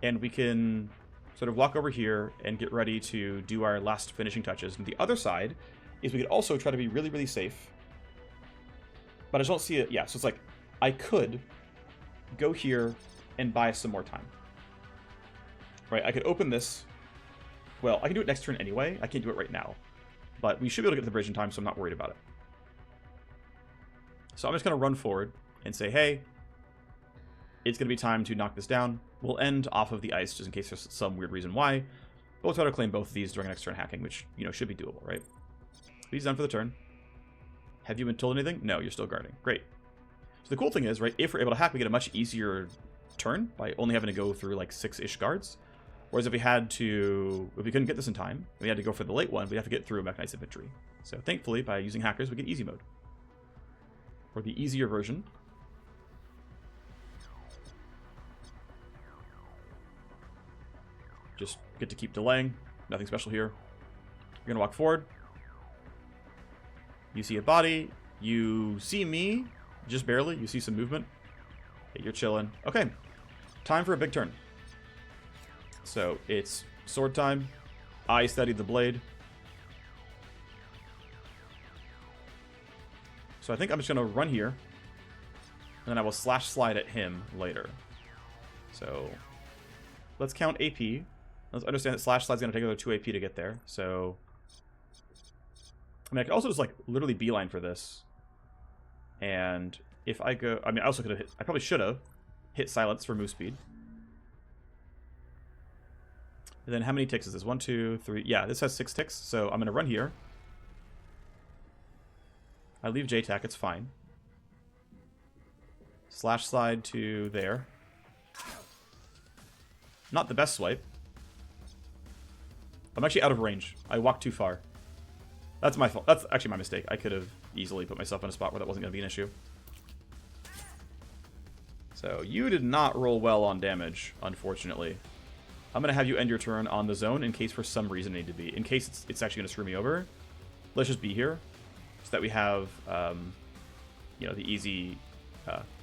and we can sort of walk over here and get ready to do our last finishing touches. And the other side is we could also try to be really, really safe. But I just don't see it. Yeah, so it's like, I could go here and buy some more time. Right, I could open this. Well, I can do it next turn anyway. I can't do it right now. But we should be able to get to the bridge in time, so I'm not worried about it. So I'm just going to run forward and say, hey, it's going to be time to knock this down. We'll end off of the ice, just in case there's some weird reason why. But we'll try to claim both of these during next turn hacking, which, you know, should be doable, right? He's done for the turn. Have you been told anything? No, you're still guarding. Great. So the cool thing is, right, if we're able to hack, we get a much easier turn by only having to go through, like, 6-ish guards. Whereas if we couldn't get this in time, we had to go for the late one, we'd have to get through Mechanized Infantry. So thankfully, by using hackers, we get easy mode. Or the easier version. Just get to keep delaying. Nothing special here. You're gonna walk forward. You see a body. You see me, just barely. You see some movement. Okay, you're chilling. Okay, time for a big turn. So it's sword time. I studied the blade. So I think I'm just going to run here. And then I will slash slide at him later. So let's count AP. Let's understand that slash slide's going to take another 2 AP to get there. So I mean, I could also just like literally beeline for this. And if I go, I mean, I also could have hit, I probably should have hit silence for move speed. And then how many ticks is this? 1, 2, 3. Yeah, this has 6 ticks. So I'm going to run here. I leave JTAC. It's fine. Slash slide to there. Not the best swipe. I'm actually out of range. I walked too far. That's my fault. That's actually my mistake. I could have easily put myself in a spot where that wasn't going to be an issue. So you did not roll well on damage, unfortunately. I'm going to have you end your turn on the zone in case for some reason it need to be. In case it's actually going to screw me over. Let's just be here so that we have, you know, the easy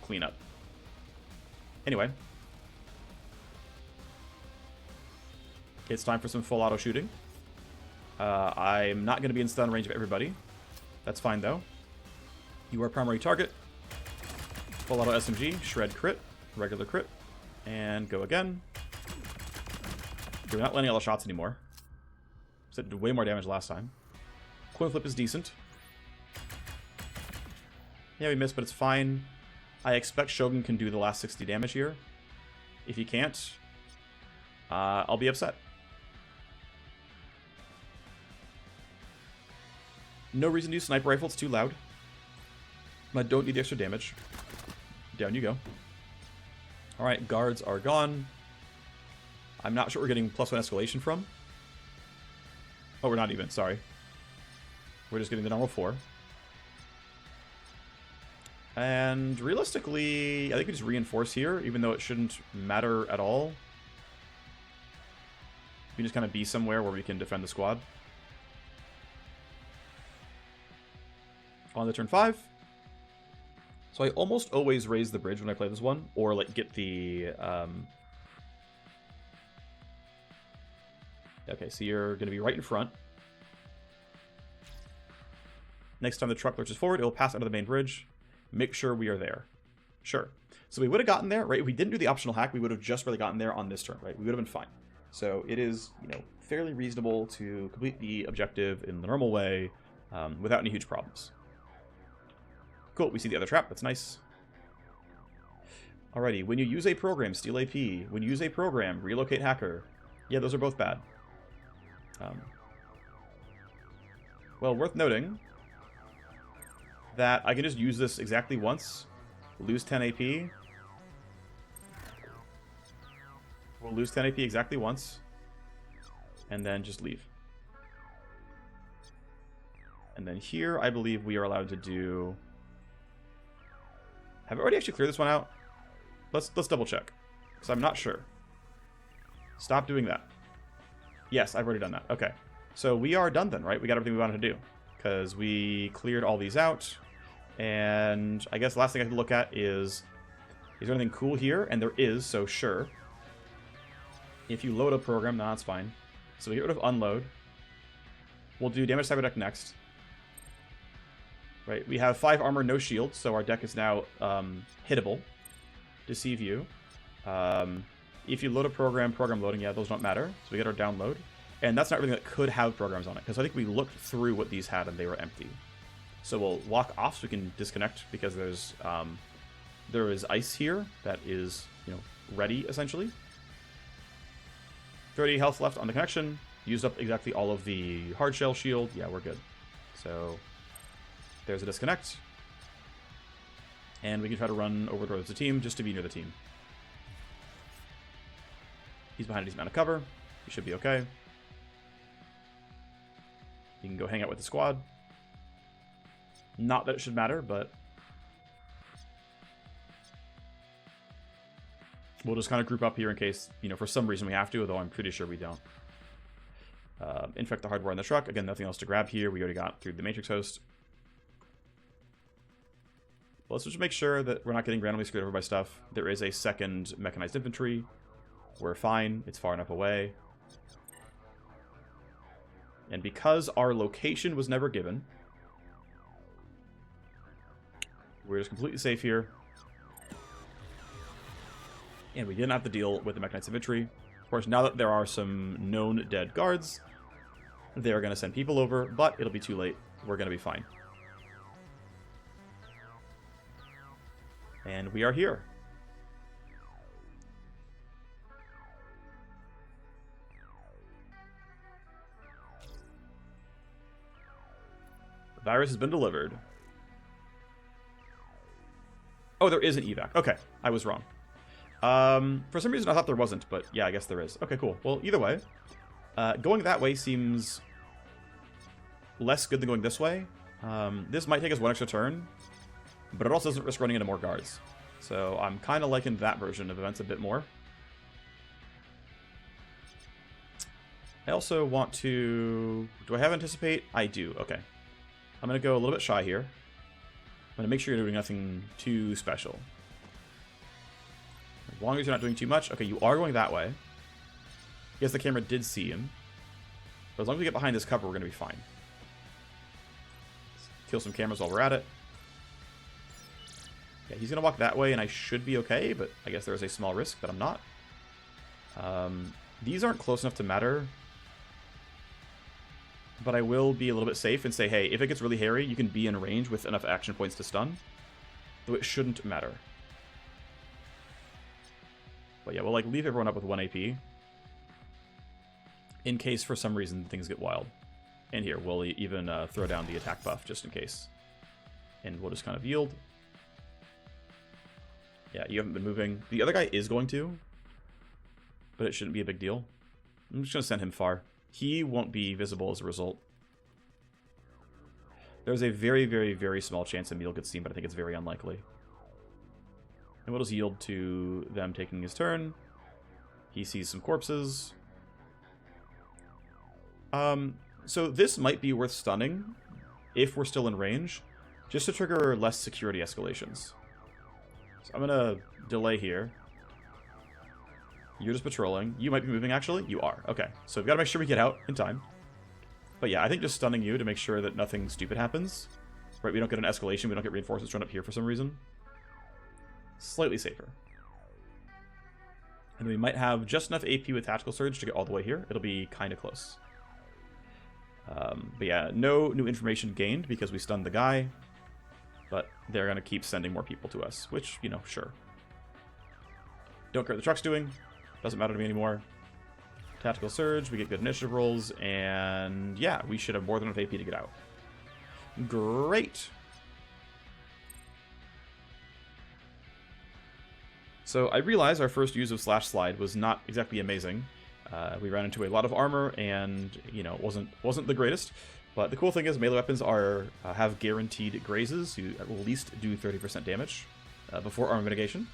cleanup. Anyway. It's time for some full auto shooting. I'm not going to be in stun range of everybody. That's fine, though. You are primary target. Full auto SMG, shred crit, regular crit, and go again. We're not landing all the shots anymore. So it did way more damage last time. Coin flip is decent. Yeah, we missed, but it's fine. I expect Shogun can do the last 60 damage here. If he can't, I'll be upset. No reason to use sniper rifle, it's too loud. I don't need the extra damage. Down you go. Alright, guards are gone. I'm not sure we're getting +1 escalation from. Oh, we're not even, sorry. We're just getting the normal 4. And realistically, I think we just reinforce here, even though it shouldn't matter at all. We can just kind of be somewhere where we can defend the squad. On the turn 5. So I almost always raise the bridge when I play this one, or like get the... Okay, so you're going to be right in front. Next time the truck lurches forward, it will pass under the main bridge. Make sure we are there. Sure. So we would have gotten there, right? If we didn't do the optional hack, we would have just really gotten there on this turn, right? We would have been fine. So it is, fairly reasonable to complete the objective in the normal way without any huge problems. Cool, we see the other trap. That's nice. Alrighty, when you use a program, steal AP. When you use a program, relocate hacker. Yeah, those are both bad. Well, worth noting that I can just use this exactly once, lose 10 AP. We'll lose 10 AP exactly once, and then just leave. And then here, I believe we are allowed to do... Have I already actually cleared this one out? Let's double check, because I'm not sure. Stop doing that. Yes, I've already done that. Okay. So we are done then, right? We got everything we wanted to do, because we cleared all these out. And I guess the last thing I can look at is there anything cool here? And there is, so sure. If you load a program, no, that's fine. So we get rid of unload. We'll do damage cyber deck next. Right, we have 5 armor, no shield, so our deck is now hittable. Deceive you. If you load a program loading, yeah, those don't matter. So we get our download. And that's not everything that could have programs on it, because I think we looked through what these had and they were empty. So we'll lock off so we can disconnect, because there is ice here that is, ready, essentially. 30 health left on the connection. Used up exactly all of the hard shell shield. Yeah, we're good. So there's a disconnect. And we can try to run over towards the team just to be near the team. He's behind a decent amount of cover. He should be okay. You can go hang out with the squad. Not that it should matter, but we'll just kind of group up here in case, for some reason we have to, although I'm pretty sure we don't. Infect the hardware in the truck. Again, nothing else to grab here. We already got through the Matrix host. But let's just make sure that we're not getting randomly screwed over by stuff. There is a second mechanized infantry. We're fine. It's far enough away. And because our location was never given, we're just completely safe here. And we didn't have to deal with the mechanized infantry. Of course, now that there are some known dead guards, they're going to send people over, but it'll be too late. We're going to be fine. And we are here. The virus has been delivered. Oh, there is an evac. Okay, I was wrong. For some reason I thought there wasn't, but yeah, I guess there is. Okay, cool. Well, either way, going that way seems less good than going this way. This might take us one extra turn, but it also doesn't risk running into more guards. So I'm kind of liking that version of events a bit more. I also want to... Do I have anticipate? I do. Okay. I'm going to go a little bit shy here. I'm going to make sure you're doing nothing too special. As long as you're not doing too much. Okay, you are going that way. Yes, the camera did see him. But as long as we get behind this cover, we're going to be fine. Let's kill some cameras while we're at it. Yeah, he's going to walk that way, and I should be okay, but I guess there is a small risk that I'm not. These aren't close enough to matter. But I will be a little bit safe and say, hey, if it gets really hairy, you can be in range with enough action points to stun. Though it shouldn't matter. But yeah, we'll leave everyone up with 1 AP. In case for some reason things get wild. And here, we'll even throw down the attack buff just in case. And we'll just kind of yield. Yeah, you haven't been moving. The other guy is going to. But it shouldn't be a big deal. I'm just going to send him far. He won't be visible as a result. There's a very, very, very small chance Emil gets seen, but I think it's very unlikely. And we'll just yield to them taking his turn. He sees some corpses. So this might be worth stunning if we're still in range, just to trigger less security escalations. So I'm gonna delay here. You're just patrolling. You might be moving, actually. You are. Okay. So we've got to make sure we get out in time. But yeah, I think just stunning you to make sure that nothing stupid happens. Right, we don't get an escalation. We don't get reinforcements run up here for some reason. Slightly safer. And we might have just enough AP with Tactical Surge to get all the way here. It'll be kind of close. But yeah, no new information gained because we stunned the guy. But they're going to keep sending more people to us, which, you know, sure. Don't care what the truck's doing. Doesn't matter to me anymore. Tactical Surge, we get good initiative rolls, and yeah, we should have more than enough AP to get out. Great. So I realize our first use of Slash Slide was not exactly amazing. We ran into a lot of armor, and you know, wasn't the greatest. But the cool thing is, melee weapons are have guaranteed grazes. You at least do 30% damage before armor mitigation.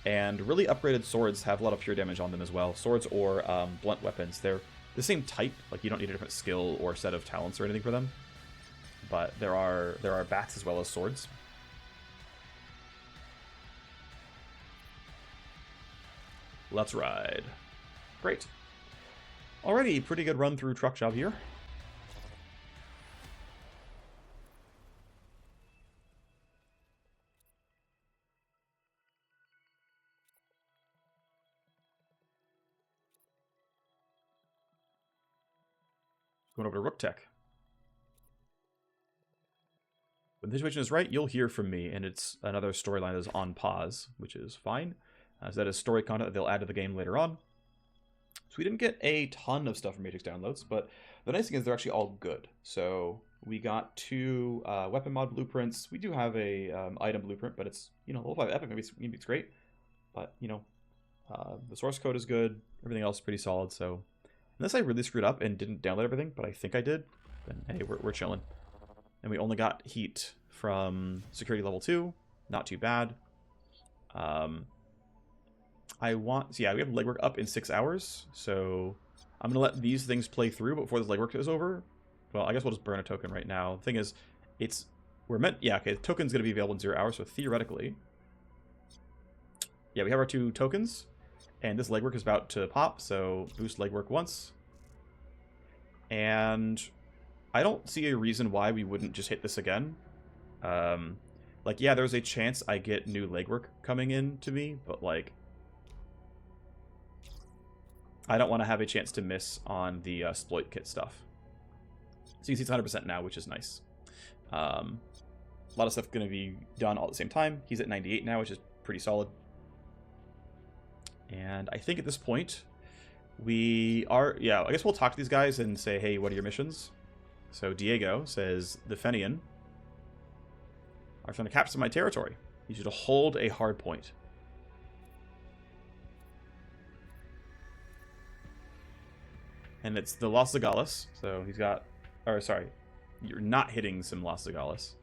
And really upgraded swords have a lot of pure damage on them as well. Swords or blunt weapons, they're the same type. Like you don't need a different skill or set of talents or anything for them. But there are bats as well as swords. Let's ride. Great. Alrighty, pretty good run through truck job here. Going over to Rook Tech. When the situation is right, you'll hear from me, and it's another storyline that is on pause, which is fine. So that is story content that they'll add to the game later on. So we didn't get a ton of stuff from Matrix downloads, but the nice thing is they're actually all good. So we got 2 weapon mod blueprints. We do have a item blueprint, but it's, you know, level 5 epic. Maybe it's great, but you know, the source code is good. Everything else is pretty solid. So unless I really screwed up and didn't download everything, but I think I did, then hey, we're chilling. And we only got heat from security level 2. Not too bad. So yeah, we have legwork up in 6 hours, so I'm gonna let these things play through before this legwork is over. Well, I guess we'll just burn a token right now. The thing is, the token's gonna be available in 0 hours, so theoretically, yeah, we have our 2 tokens, and this legwork is about to pop, so boost legwork once. And I don't see a reason why we wouldn't just hit this again. Like, yeah, there's a chance I get new legwork coming in to me, but like, I don't want to have a chance to miss on the exploit kit stuff. So you can see it's 100% now, which is nice. A lot of stuff going to be done all at the same time. He's at 98 now, which is pretty solid. And I think at this point, I guess we'll talk to these guys and say, hey, what are your missions? So Diego says, the Fenian are trying to capture my territory. You should hold a hard point. And it's the Las Legalis. So he's got... Or, sorry. You're not hitting some Las Legalis.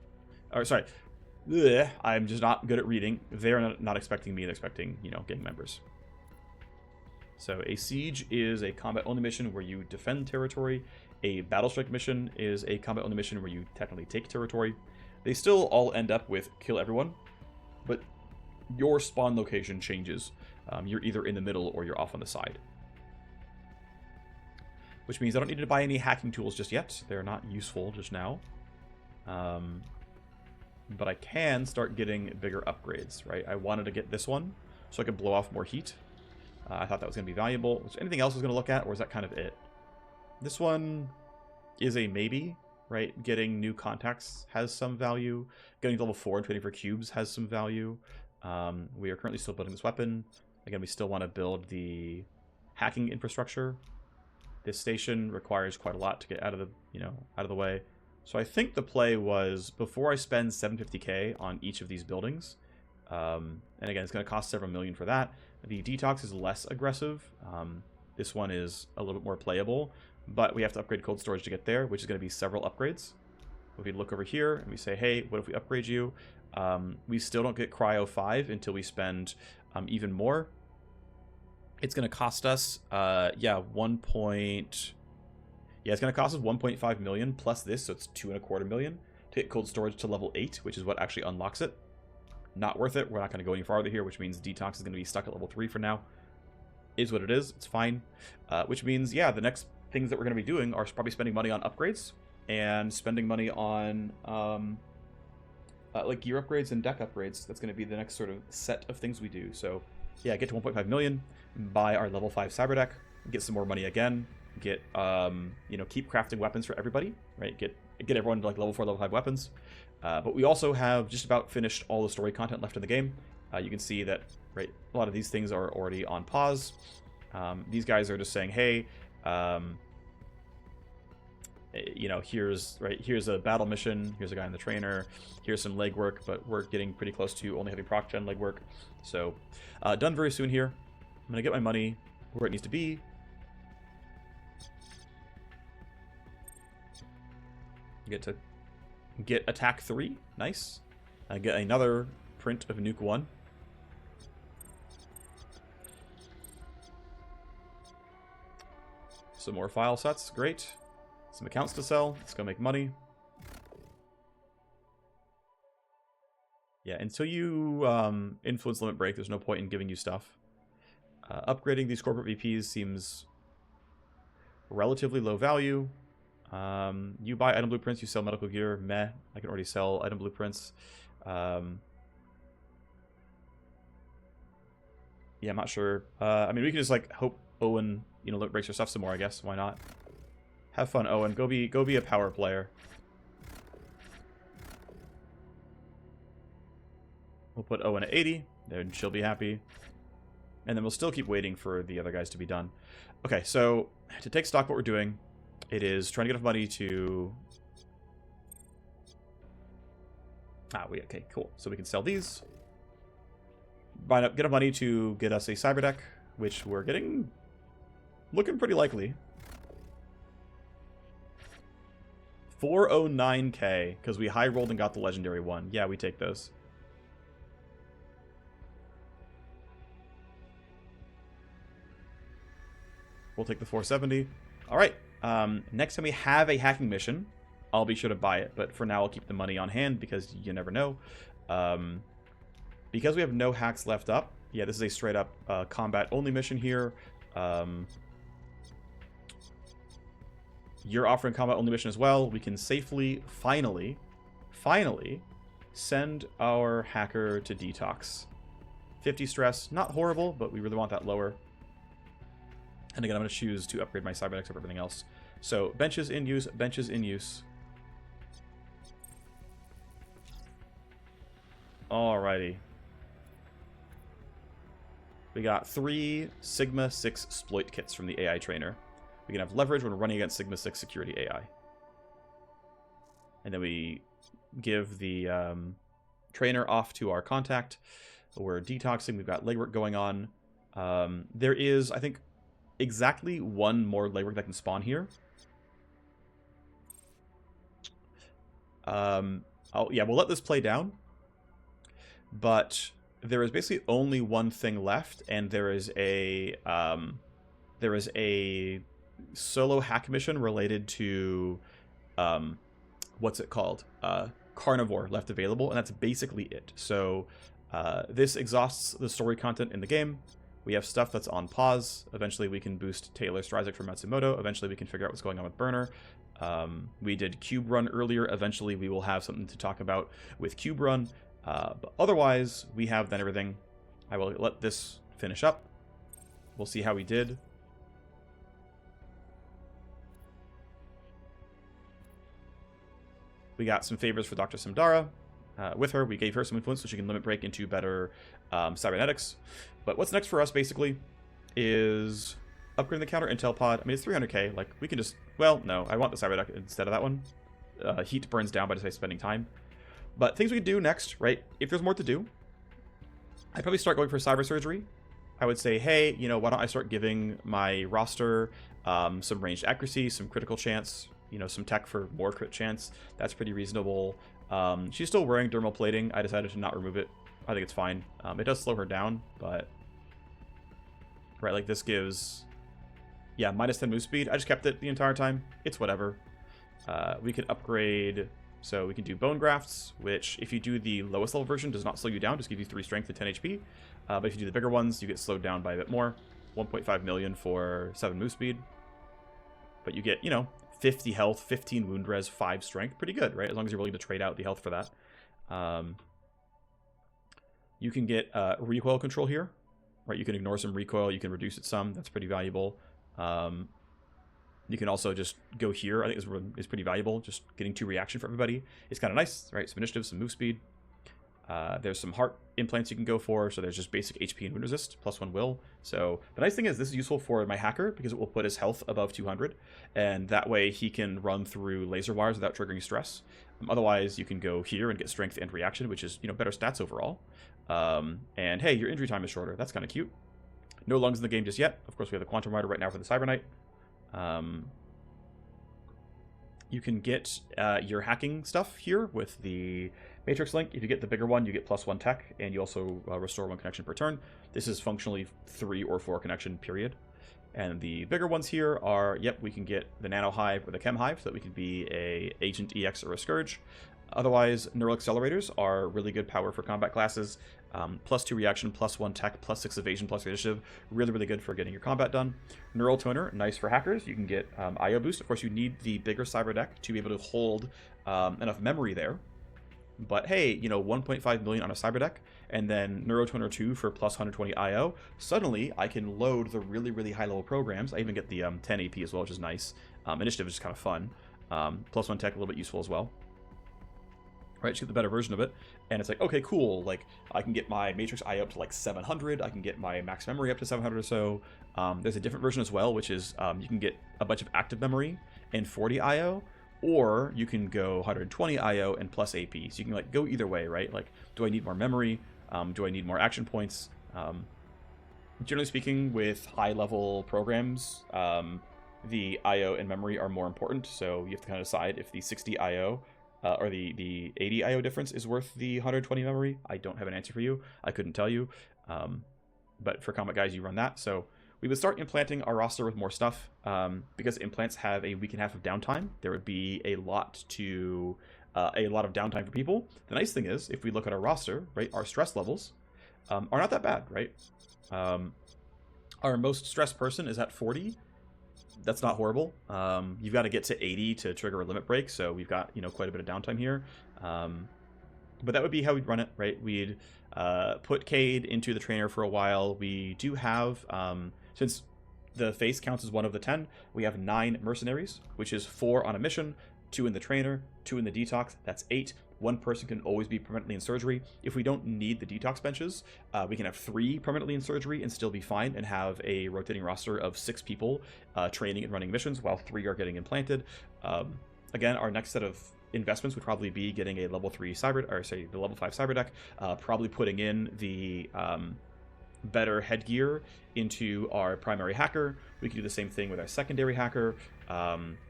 Or, sorry. Ugh, I'm just not good at reading. They're not expecting me. They're expecting, you know, gang members. So a siege is a combat-only mission where you defend territory. A battle strike mission is a combat-only mission where you technically take territory. They still all end up with kill everyone, but your spawn location changes. You're either in the middle or you're off on the side. Which means I don't need to buy any hacking tools just yet. They're not useful just now. But I can start getting bigger upgrades, right? I wanted to get this one so I could blow off more heat. I thought that was going to be valuable. Was there anything else I was going to look at, or is that kind of it? This one is a maybe, right? Getting new contacts has some value. Getting to level 4 and trading for cubes has some value. We are currently still building this weapon. Again, we still want to build the hacking infrastructure. This station requires quite a lot to get out of the way. So I think the play was, before I spend 750k on each of these buildings, and again, it's going to cost several million for that. The detox is less aggressive. This one is a little bit more playable, but we have to upgrade cold storage to get there, which is going to be several upgrades. If we look over here and we say, hey, what if we upgrade you? We still don't get Cryo 5 until we spend even more. It's going to cost us, it's going to cost us 1.5 million plus this, so it's 2.25 million to get cold storage to level 8, which is what actually unlocks it. Not worth it. We're not going to go any farther here, which means detox is going to be stuck at level 3 for now. Is what it is. It's fine. Which means, yeah, the next things that we're going to be doing are probably spending money on upgrades and spending money on like gear upgrades and deck upgrades. That's going to be the next sort of set of things we do. So yeah, get to 1.5 million, buy our level 5 cyber deck, get some more money again, get you know, keep crafting weapons for everybody, right? Get everyone to like level 4, level 5 weapons. But we also have just about finished all the story content left in the game. You can see that, right, a lot of these things are already on pause. These guys are just saying, hey, you know, here's a battle mission, here's a guy in the trainer, here's some legwork, but we're getting pretty close to only having proc gen legwork. So done very soon here. I'm gonna get my money where it needs to be. Get attack 3, nice. Get another print of nuke 1. Some more file sets, great. Some accounts to sell, let's go make money. Yeah, until you influence limit break, there's no point in giving you stuff. Upgrading these corporate VPs seems relatively low value. You buy item blueprints, you sell medical gear, meh. I can already sell item blueprints. Yeah, I'm not sure. I mean, we can just like hope Owen, you know, breaks your stuff some more, I guess. Why not? Have fun, Owen. Go be a power player. We'll put Owen at 80, then she'll be happy. And then we'll still keep waiting for the other guys to be done. Okay, so to take stock of what we're doing, it is trying to get enough money to... okay, cool. So we can sell these. Get enough money to get us a cyber deck, which we're getting... looking pretty likely. 409k, because we high rolled and got the legendary one. Yeah, we take those. We'll take the 470. All right. Next time we have a hacking mission, I'll be sure to buy it. But for now, I'll keep the money on hand because you never know. Because we have no hacks left up. Yeah, this is a straight up combat only mission here. You're offering combat only mission as well. We can safely, finally send our hacker to detox. 50 stress, not horrible, but we really want that lower. And again, I'm going to choose to upgrade my cybernetics over everything else. So benches in use, benches in use. Alrighty. We got 3 Sigma 6 exploit kits from the AI trainer. We can have leverage when we're running against Sigma 6 security AI. And then we give the trainer off to our contact. We're detoxing. We've got legwork going on. There is, I think, exactly 1 more legwork that can spawn here. Yeah, we'll let this play down. But there is basically only 1 thing left, and there is a solo hack mission related to what's it called? Carnivore left available, and that's basically it. So this exhausts the story content in the game. We have stuff that's on pause. Eventually we can boost Taylor Stryzik for Matsumoto. Eventually we can figure out what's going on with Burner. We did Cube Run earlier. Eventually we will have something to talk about with Cube Run. But otherwise, we have then everything. I will let this finish up. We'll see how we did. We got some favors for Dr. Samdara. With her, we gave her some influence so she can limit break into better cybernetics. But what's next for us, basically, is upgrading the counter intel pod. I mean, it's 300k. Like, we can just... Well, no, I want the cyber deck instead of that one. Heat burns down by just spending time. But things we could do next, right? If there's more to do, I'd probably start going for cyber surgery. I would say, hey, you know, why don't I start giving my roster some ranged accuracy, some critical chance, you know, some tech for more crit chance. That's pretty reasonable. She's still wearing dermal plating. I decided to not remove it. I think it's fine. It does slow her down, but... Right, like this gives... Yeah, minus 10 move speed. I just kept it the entire time. It's whatever. We could upgrade... So we can do bone grafts, which if you do the lowest level version does not slow you down, just give you 3 strength and 10 HP. But if you do the bigger ones, you get slowed down by a bit more. 1.5 million for 7 move speed. But you get, you know, 50 health, 15 wound res, 5 strength. Pretty good, right? As long as you're willing to trade out the health for that. You can get recoil control here, right? You can ignore some recoil, you can reduce it some. That's pretty valuable. You can also just go here. I think is pretty valuable. Just getting 2 reaction for everybody is kind of nice, right? Some initiative, some move speed. There's some heart implants you can go for. So there's just basic HP and wound resist, +1 will. So the nice thing is this is useful for my hacker because it will put his health above 200. And that way he can run through laser wires without triggering stress. Otherwise, you can go here and get strength and reaction, which is, better stats overall. And hey, your injury time is shorter. That's kind of cute. No lungs in the game just yet. Of course, we have the Quantum Rider right now for the Cyber Knight. You can get your hacking stuff here with the Matrix Link. If you get the bigger one, you get +1 tech, and you also restore 1 connection per turn. This is functionally 3 or 4 connection, period. And the bigger ones here are, we can get the Nano Hive or the Chem Hive, so that we can be a Agent EX or a Scourge. Otherwise, Neural Accelerators are really good power for combat classes. +2 reaction, +1 tech, +6 evasion, +3 initiative. Really, really good for getting your combat done. Neural Toner, nice for hackers. You can get IO boost. Of course, you need the bigger cyber deck to be able to hold enough memory there. But hey, 1.5 million on a cyber deck, and then Neurotoner 2 for +120 IO. Suddenly, I can load the really, really high-level programs. I even get the 10 AP as well, which is nice. Initiative is just kind of fun. +1 tech, a little bit useful as well. Right, just get the better version of it, and it's like, okay, cool, like, I can get my Matrix I up to, like, 700, I can get my max memory up to 700 or so. There's a different version as well, which is, you can get a bunch of active memory and 40 IO, or you can go 120 IO and plus AP, so you can, like, go either way, right? Like, do I need more memory? Do I need more action points? Generally speaking, with high-level programs, the IO and memory are more important, so you have to kind of decide if the 60 IO or the 80 IO difference is worth the 120 memory. I don't have an answer for you. I couldn't tell you. But for combat guys, you run that. So we would start implanting our roster with more stuff. Because implants have a week and a half of downtime, there would be a lot of downtime for people. The nice thing is, if we look at our roster, right, our stress levels are not that bad, right? Our most stressed person is at 40. That's not horrible. You've got to get to 80 to trigger a limit break, so we've got quite a bit of downtime here. But that would be how we'd run it, right? We'd put Cade into the trainer for a while. We do have, since the face counts as one of the 10, we have 9 mercenaries, which is 4 on a mission, 2 in the trainer, 2 in the detox. That's 8. One person can always be permanently in surgery. If we don't need the detox benches, we can have 3 permanently in surgery and still be fine and have a rotating roster of 6 people training and running missions while 3 are getting implanted. Again, our next set of investments would probably be getting a level 3 the level 5 cyber deck, probably putting in the better headgear into our primary hacker. We could do the same thing with our secondary hacker.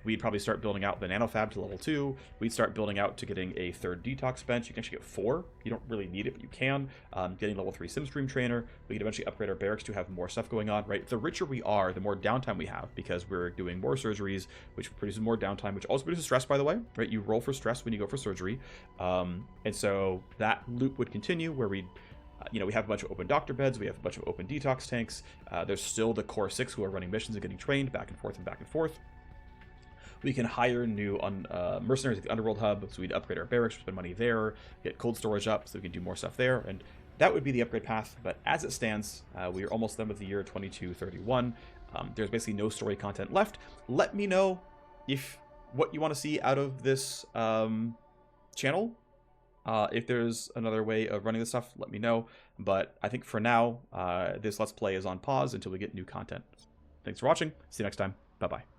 We'd probably start building out the nanofab to level 2. We'd start building out to getting a 3rd detox bench. You can actually get 4. You don't really need it, but you can. Getting level 3 simstream trainer. We could eventually upgrade our barracks to have more stuff going on, right? The richer we are, the more downtime we have, because we're doing more surgeries, which produces more downtime, which also produces stress, by the way, right? You roll for stress when you go for surgery. And so that loop would continue where we have a bunch of open doctor beds, we have a bunch of open detox tanks. There's still the core 6 who are running missions and getting trained back and forth and back and forth. We can hire new mercenaries at the Underworld Hub, so we'd upgrade our barracks, spend money there, get cold storage up so we can do more stuff there, and that would be the upgrade path. But as it stands, we are almost done with the year 2231. There's basically no story content left. Let me know what you want to see out of this channel. If there's another way of running this stuff, let me know. But I think for now, this Let's Play is on pause until we get new content. Thanks for watching. See you next time. Bye-bye.